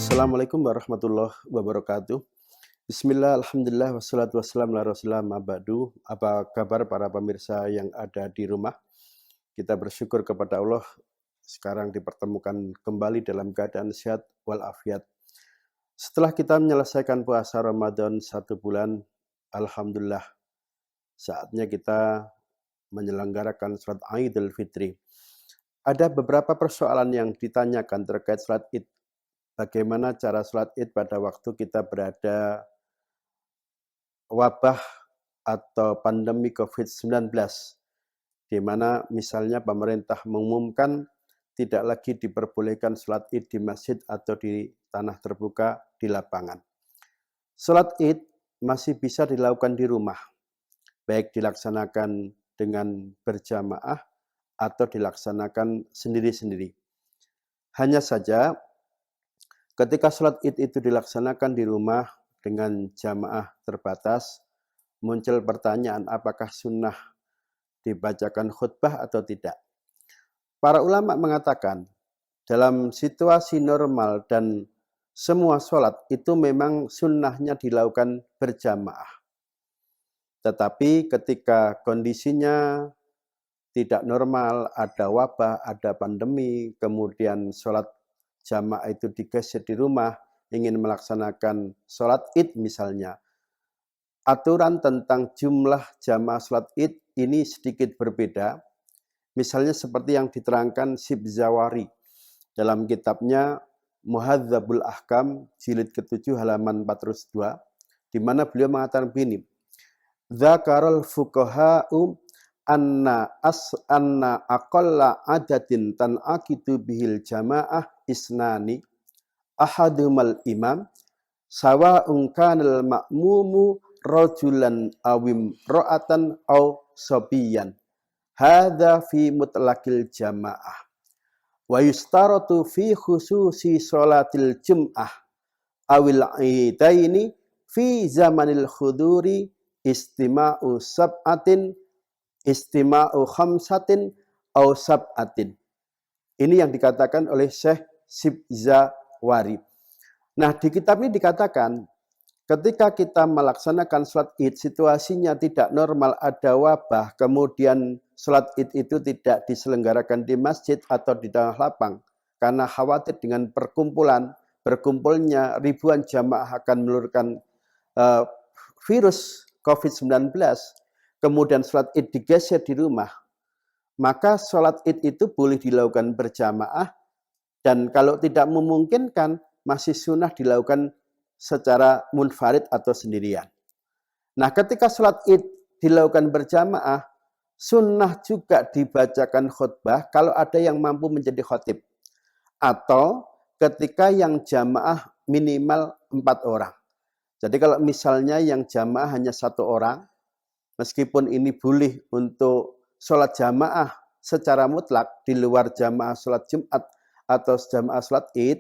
Assalamualaikum warahmatullahi wabarakatuh. Bismillah, alhamdulillah, wassalatu wassalamu ala rasulillah, ma ba'du. Apa kabar para pemirsa yang ada di rumah? Kita bersyukur kepada Allah sekarang dipertemukan kembali dalam keadaan sehat walafiat. Setelah kita menyelesaikan puasa Ramadan 1 bulan, alhamdulillah, saatnya kita menyelenggarakan salat Idul Fitri. Ada beberapa persoalan yang ditanyakan terkait salat Id. Bagaimana cara salat Id pada waktu kita berada wabah atau pandemi COVID-19, di mana misalnya pemerintah mengumumkan tidak lagi diperbolehkan salat Id di masjid atau di tanah terbuka di lapangan. Salat Id masih bisa dilakukan di rumah, baik dilaksanakan dengan berjamaah atau dilaksanakan sendiri-sendiri. Hanya saja ketika salat Id itu dilaksanakan di rumah dengan jamaah terbatas, muncul pertanyaan apakah sunnah dibacakan khutbah atau tidak. Para ulama mengatakan dalam situasi normal dan semua salat itu memang sunnahnya dilakukan berjamaah. Tetapi ketika kondisinya tidak normal, ada wabah, ada pandemi, kemudian salat jamaah itu digeser di rumah, ingin melaksanakan salat Id misalnya. Aturan tentang jumlah jamaah salat Id ini sedikit berbeda. Misalnya seperti yang diterangkan Sibzawari dalam kitabnya Muhadzabul Ahkam jilid ke-7 halaman 402, di mana beliau mengatakan begini, Dzakarul fuqaha'u anna aqalla adadin tan'aqidu bihil jamaah isnani ahadumal imam sawa'un kanal ma'mumu rajulan awim ra'atan aw sabiyan hadza fi mutlaqil jamaah wa yustaratu fi khususi sholatil jum'ah awil idaini fi zamanil khuduri istima'u khamsatin au sab'atin. Ini yang dikatakan oleh Syekh Sibzawari. Nah, di kitab ini dikatakan ketika kita melaksanakan salat Id, situasinya tidak normal, ada wabah, kemudian salat Id itu tidak diselenggarakan di masjid atau di tanah lapang karena khawatir dengan berkumpulnya ribuan jamaah akan menulurkan virus COVID-19, kemudian salat Id digeser di rumah, maka salat Id itu boleh dilakukan berjamaah, dan kalau tidak memungkinkan, masih sunnah dilakukan secara munfarid atau sendirian. Nah, ketika salat Id dilakukan berjamaah, sunnah juga dibacakan khutbah kalau ada yang mampu menjadi khatib. Atau ketika yang jamaah minimal 4 orang. Jadi kalau misalnya yang jamaah hanya 1 orang, meskipun ini boleh untuk sholat jamaah secara mutlak di luar jamaah sholat Jumat atau jamaah sholat Id,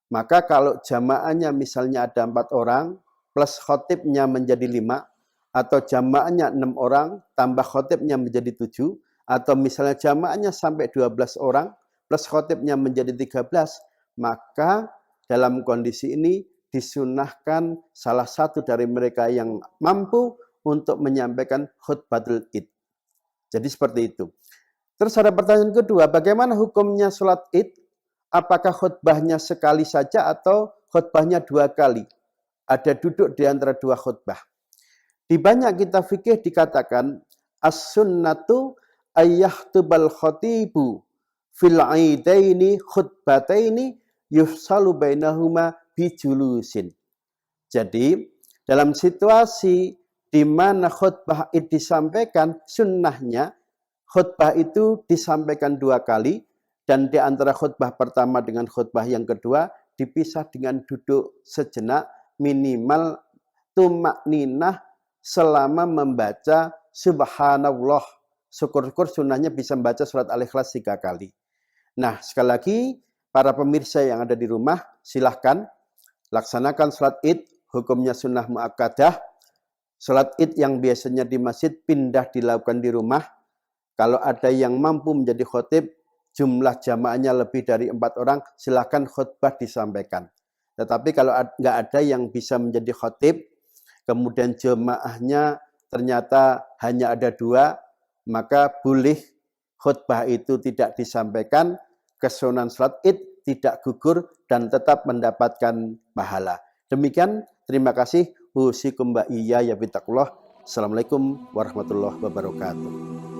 maka kalau jamaahnya misalnya ada 4 orang, plus khotibnya menjadi 5, atau jamaahnya 6 orang, tambah khotibnya menjadi 7, atau misalnya jamaahnya sampai 12 orang, plus khotibnya menjadi 13, maka dalam kondisi ini disunahkan salah satu dari mereka yang mampu untuk menyampaikan khutbatul Id. Jadi seperti itu. Terus ada pertanyaan kedua, bagaimana hukumnya sholat Id? Apakah khutbahnya sekali saja atau khutbahnya 2 kali? Ada duduk di antara 2 khutbah. Di banyak kitab fikih dikatakan, as-sunnatu ayyahtubal khatibu fil aidaini khutbataini yufsalu bainahuma bijulusin. Jadi, dalam situasi di mana khutbah Id disampaikan, sunnahnya khutbah itu disampaikan 2 kali, dan di antara khutbah pertama dengan khutbah yang kedua dipisah dengan duduk sejenak, minimal tumakninah selama membaca subhanallah. Syukur-syukur sunnahnya bisa membaca surat Al-Ikhlas 3 kali. Nah, sekali lagi, para pemirsa yang ada di rumah, silahkan laksanakan salat Id, hukumnya sunnah muakkadah. Salat Id yang biasanya di masjid pindah dilakukan di rumah. Kalau ada yang mampu menjadi khotib, jumlah jamaahnya lebih dari 4 orang, silakan khutbah disampaikan. Tetapi kalau nggak ada yang bisa menjadi khotib, kemudian jemaahnya ternyata hanya ada 2, maka boleh khutbah itu tidak disampaikan, kesunahan salat Id tidak gugur dan tetap mendapatkan pahala. Demikian, terima kasih. Usikum wa iyaya bittaqullah. Assalamualaikum warahmatullahi wabarakatuh.